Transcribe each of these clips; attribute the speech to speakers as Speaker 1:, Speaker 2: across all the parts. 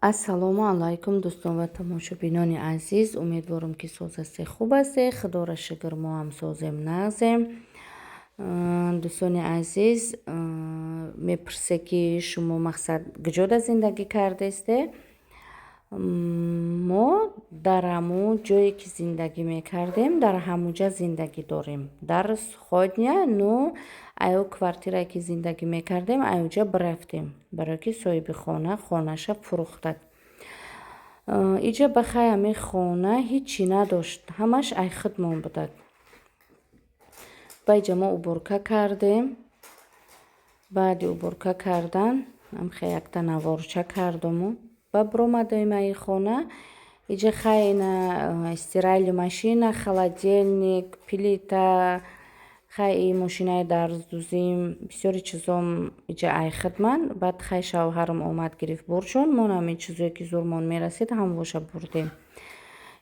Speaker 1: ассалому алайкум дӯстон ва тамошобинони азиз. Умедворам ки соз ҳастед, хуб ҳастед. Худора шукр, мо ҳам созем, нағзем. Дӯстони азиз, мепурсед ки шумо мақсад гуҷода зиндагӣ кардесте? Мо дар ҳамун ҷое ки зиндагӣ мекардем, дар ҳамунҷа зиндагӣ дорем. Дар сходня ну аю квартирае ки зиндагӣ мекардем, аюҷа бирафтем, барое ки соҳиби хона хонаша фурӯхтад. Иҷа ба хай ҳамин хона ҳичи надошт, ҳамаш айхидмон будад. Ба иҷа мо уборка кардем. Баъди уборка кардан ҳамхе якта наворча кардому ба биромадаем аи хона. Иҷа хай ина стиральная машина, холодильник, плита, хай и мошинаи дарздӯзим, бисёри чизом иҷа айхидман. Баъд хай шавҳарам омад гирифт борчон, мон ҳамин чизое ки зурмон мерасид ҳамвоша бурдем.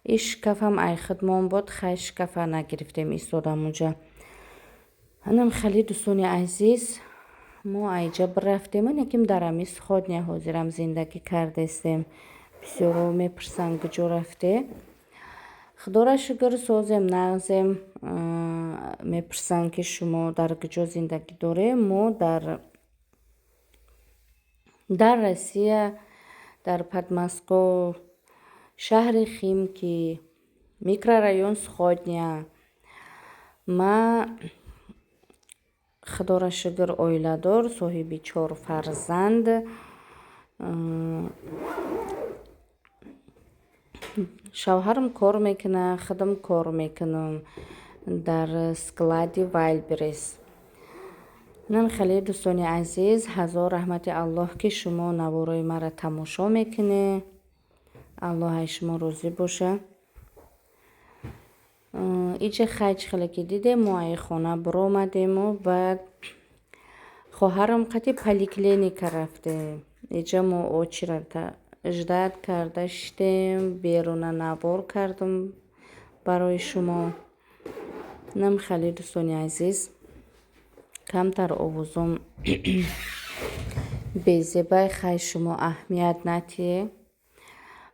Speaker 1: И шкафам айхидмон буд, хай шкафа нагирифтем, истодам уҷа. Ҳанам хали дӯстони азиз, мо айҷа бирафтему, неким дар ҳами сходня ҳозирам зиндагӣ кардестем. Бисёро мепурсанд куҷо рафте? Худора шукр, созем, нағзем. Мепурсанд ки шумо дар куҷо зиндагӣ дорем? Мо дар Россия, дар Подмосковъ, шаҳри Химки, микрорайон Сходня. Ма худора шукр оиладор, соҳиби 4 фарзанд. Шавҳарам кор мекунад, худам кор мекунам дар склади Вайлберес. Нан хеле дӯстони азиз, ҳазор раҳмати Аллоҳ ки шумо навораи мара тамошо мекунед. Аллоҳ ай шумо розӣ боша. Иҷа хай чӣ хеле ки дидем, мо аи хона биромадему. Баъд хоҳарам қати поликлиника рафте. Иҷа мо очередта ждат карда шидем, беруна навор кардам барои шумо. Нам хали дӯстони азиз, камтар овозом безебай, хай шумо аҳамият натие.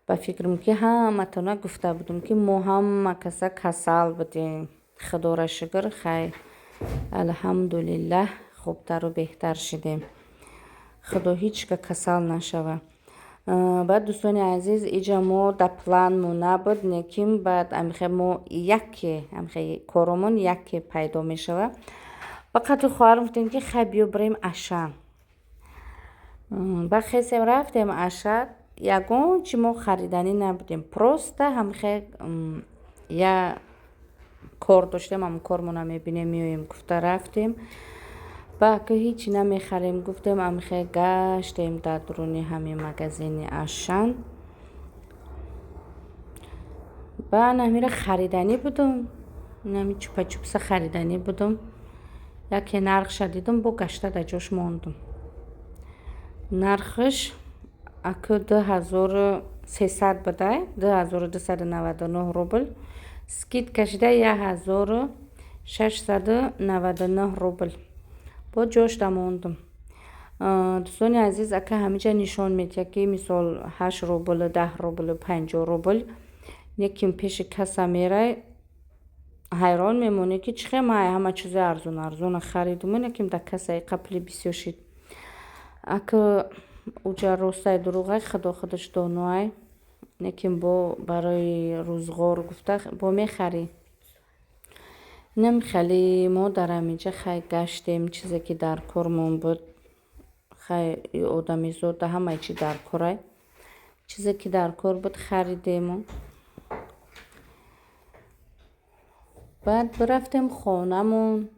Speaker 1: Ба фикрам ки ҳаматона гуфта будам ки мо ҳама каса касал будем. Худора шукр, хай алҳамдулиллаҳ хубтару беҳтар шидем. Худо ҳичка касал нашава. Баъд дӯстони азиз, иҷа мо да планмон набуд, неким баъд амихе мо амихе коромон яке пайдо мешава. Ба қадри хоҳарам гуфтем ки хай биё бирем аша. Ба хесем рафтем аша. Ягон чи мо хариданӣ набудем. Просто ҳамихе я кор доштем, ҳамн кормона мебинем меоем гуфта рафтем. Ба ки ҳичи намехарем гуфтем, ҳамихе гаштем дар дуруни ҳамин магазини ашан. Ба намира хариданӣ будам. Нами чупа-чупса хариданӣ будам. Яке нархша дидам, бо гашта дар ҷош мондам. Нархаш аку 2300 будай, 2299 рубл. Скидка шида 1699 рубл. Бо ҷошда мондам. Дӯстони азиз, ака ҳамиҷа нишон медиҳад ки мисол 8 рубл, 10 рубл, 50 рубл. Неким пеши каса мерай, ҳайрон мемонӣ ки чихе май ҳама чизе арзона харидум, неким да касаи қапли бисёр шид. Ака уҷа ростай дуруғай, худо худаш донуай. Неким бо барои рӯзғор гуфта бо мехарӣ. Нам хали мо дар ҳаминҷа хай гаштем, чизе ки дар кормон буд. Хай одамизода ҳамаи чи дар корай. Чизе ки дар кор буд харидему. Баъд бирафтем хонамон.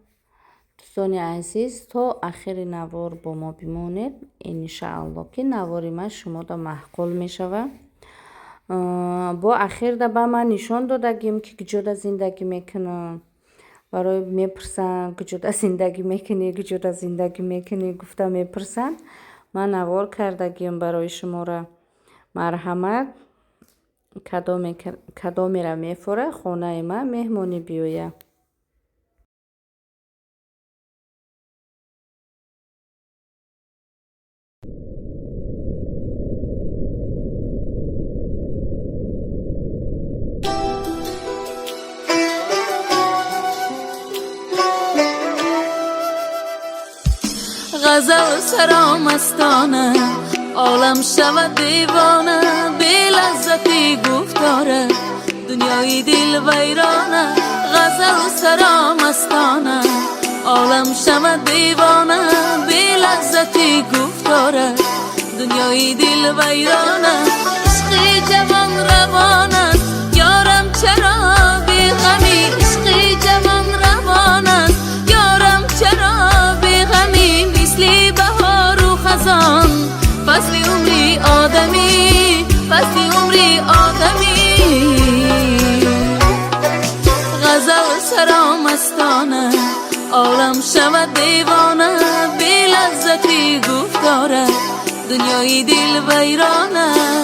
Speaker 1: дӯстони азиз, то ахири навор бо мо бимонед. Иншаалло ки навори ман шумода маҳқул мешава. Бо ахир да ба ман нишон додагим ки куҷода зиндагӣ мекунам. Барои мепурсанд куҷода зиндагӣ мекунӣ гуфта мепурсанд. Ман навор кардагим барои шумора. Марҳамат, кадомера мефора хонаи ман меҳмонӣ биёя.
Speaker 2: غزل سرامستانه عالم شود دیوانه بی لذتی گفتاره دنیای دل ویرانه غزل سرامستانه عالم شود دیوانه بی لذتی گفتاره دنیای دل ویرانه عشقی جوان روان است یارم چرا بی غمی عشقی جوان روان است یارم چرا بی غمی مثل بهار و خزان فصل عمری آدمی فصل عمری آدمی غزل سرامستانه عالم شود دیوانه بی لذتی گفتاره دنیای دل ویرانه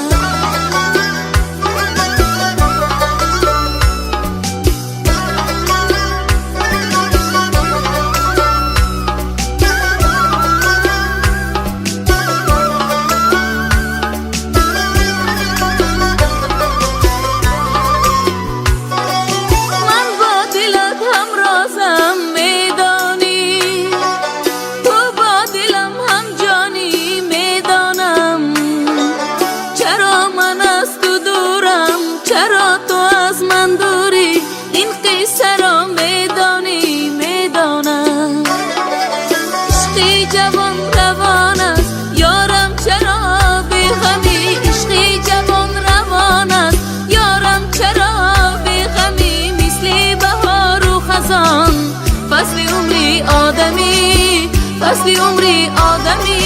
Speaker 2: فصل عمری آدمی فصل عمری آدمی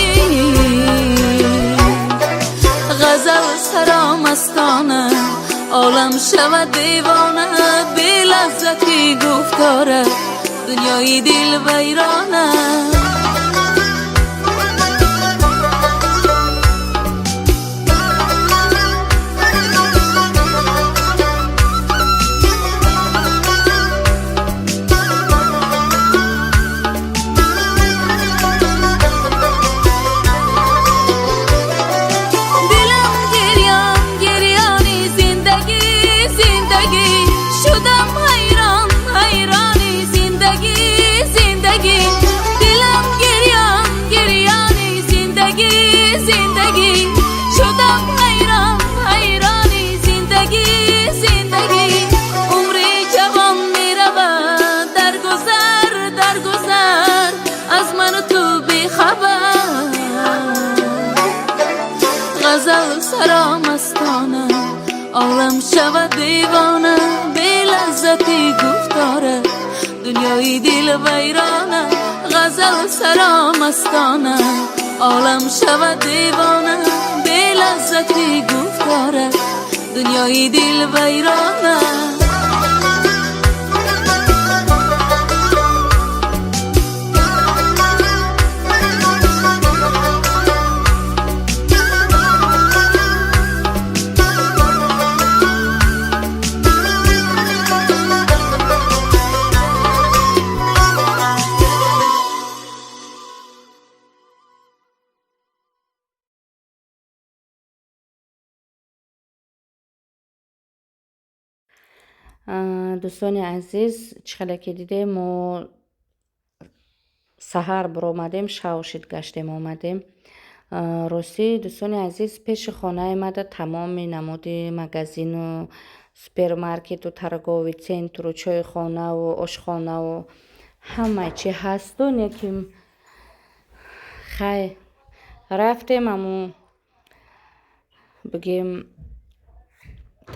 Speaker 2: غزل سرامستانه عالم شود دیوانه بی لذتی گفتاره دنیای دل ویرانه غزل سرامستانه عالم شود دیوانه بی لذتی گفتاره دنیای دل ویرانه غزل سرامستانه عالم شود دیوانه بی لذتی گفتاره دنیای دل ویرانه
Speaker 1: دوستانی عزیز چقدر که دیده ما سحر برآمدیم شاوشید گشتیم آمدیم راستی دوستانی عزیز پیش خانه ما تمام نمودی مغازین و سوپرمارکت و торговый центр و چایخانه و آشخانه و همه چی هستون یکیم خیلی رفتیم اما بگیم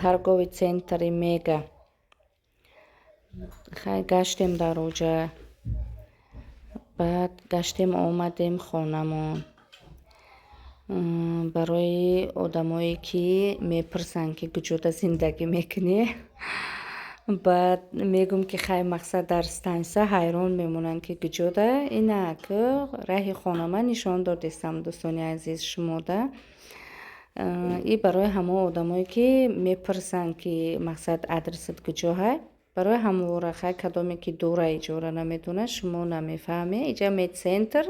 Speaker 1: торговый центр мега خیلی گشتیم در اوجا بعد گشتیم آمدیم خانمون برای آدمایی که میپرسن که کجا زندگی میکنی بعد میگم که خیلی مقصد در استانسا حیران میمونن که کجا اینه که راه خانم نشان دادستم دوستانی عزیز شما ده این برای همه آدمایی که میپرسن که مقصد ادرست کجا های برای همه ورخه کدامی که دوره ایجاره نمیدونه شما نمیفهمی اینجا مید سنتر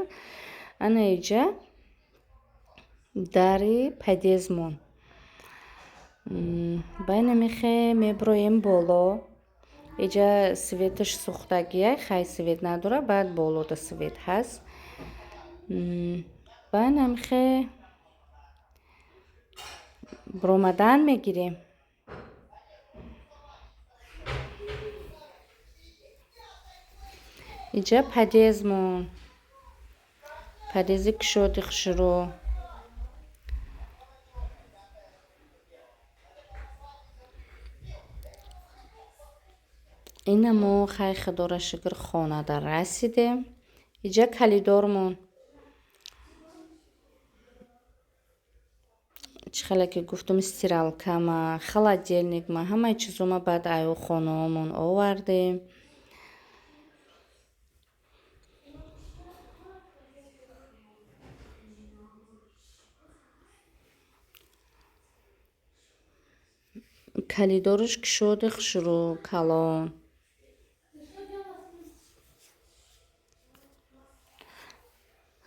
Speaker 1: انا اینجا داری پدیزمون بین میخه میبرویم بالا اینجا سویتش سوختگیه خیلی سویت نداره بعد بالا دا سویت هست ба намихе буромадан мегирем. иҷа падезмон падези кушоди хушро ина мо хай худора шукр хонада расидем. иҷа калидормон чӣ хеле ки гуфтум стиралкама, холодильникма, ҳамаи чизома баъд аю хонаомон овардем. калидориш кушоди хушрӯ калон.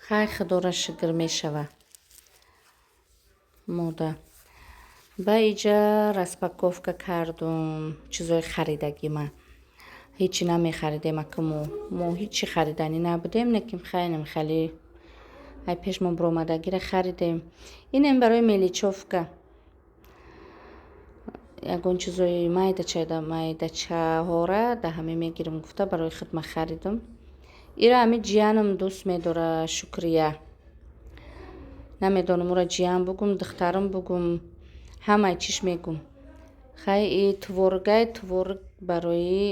Speaker 1: хай худора шукр мешава мода. ба иҷа распаковка кардум чизои харидагима. ҳичи намехаридем ака мо ҳичи хариданӣ набудем, лекин хеле ай пеш мо буромадагиро харидем. инем барои меличовка ягон чизои майдачаҳора да ҳаме мегирам гуфта барои хидма харидум. ира ҳами ҷиянам дӯст медора шукрия. намедонам ура ҷиян бугум духтарам бугум ҳамаи чиш мегум. хай и творог барои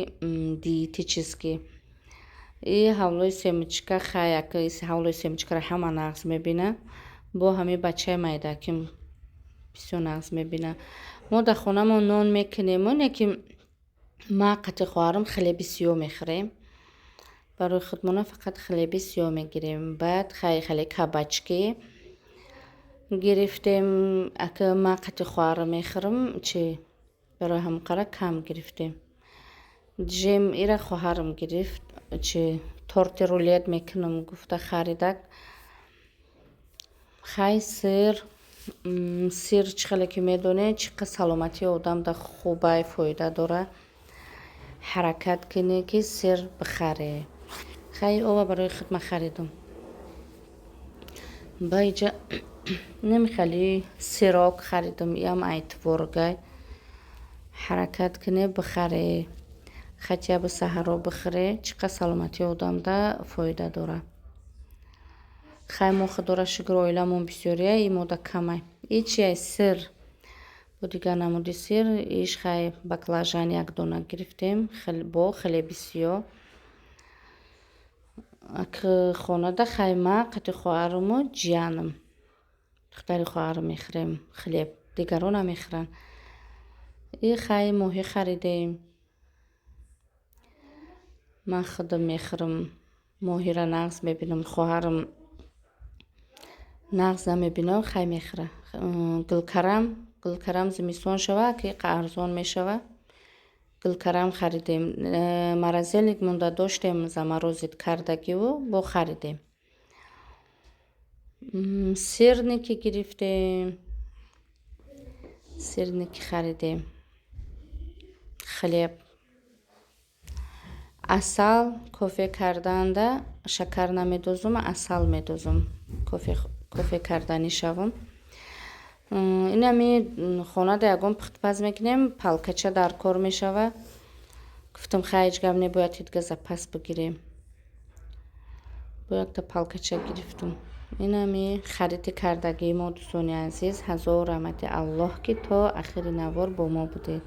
Speaker 1: диети чизки. И ҳавлои семечка хай ака ҳавлои семечкаро ҳама нағз мебина. бо ҳами бачаи майдаким бисёр нағз мебина. мо дар хонамон нон мекунем, лекин ман қати хоҳарам хлеби сиёҳ мехӯрем. барои худмона фақат хлеби сиёҳ мегирем. баъд хеле кабачки гирифтем. ака ман қати хоҳарам мехӯрам чи барои ҳамқара кам гирифтем. ҷем ира хоҳарам гирифт чи торти рулет мекунам гуфта харидак. хай сир чӣ хеле ки медонед чӣ қадр саломатии одам да хубай фоида дора. ҳаракат кунӣ ки сир бихаре. хай ова барои хидма харидум. ба иҷа намихали сирок харидум. иам ай творогай ҳаракат кунӣ бихаре. хатя бо саҳаро бихӯре чӣ қадр саломатии одам да фоида дора. хай мо худора шукр оиламон бисёрия и мода камай. ичи ай сир бо дигар намуди сир иш хай баклажан як дона гирифтем бо хлеби сиёҳ. ака хонада хай ман қати хоҳараму ҷиянам духтари хоҳарам мехӯрем хлеб, дигаро намехӯранд. и хай моҳӣ харидем. ман худам мехӯрам. моҳиро нағз мебинам, хоҳарам нағз намебина, хай мехӯра. гулкарам зимистон шава ки арзон мешава. гулкарам харидем. морозилник монда доштем заморозит кардагиву бо харидем. сирники гирифтем. сирники харидем. хлеб. асал кофе карданда шакар намедозум, асал медозум. кофе карданӣ шавам. инами хонада ягон пухтпаз мекунем, палкача дар кор мешава. гуфтам хай ҳеҷ гап небояд ҳит газа пас бигирем. бо якта палкача гирифтум. инами хариди кардагии мо дӯстони азиз. ҳазор раҳмати аллоҳ ки то ахири навор бо мо будед.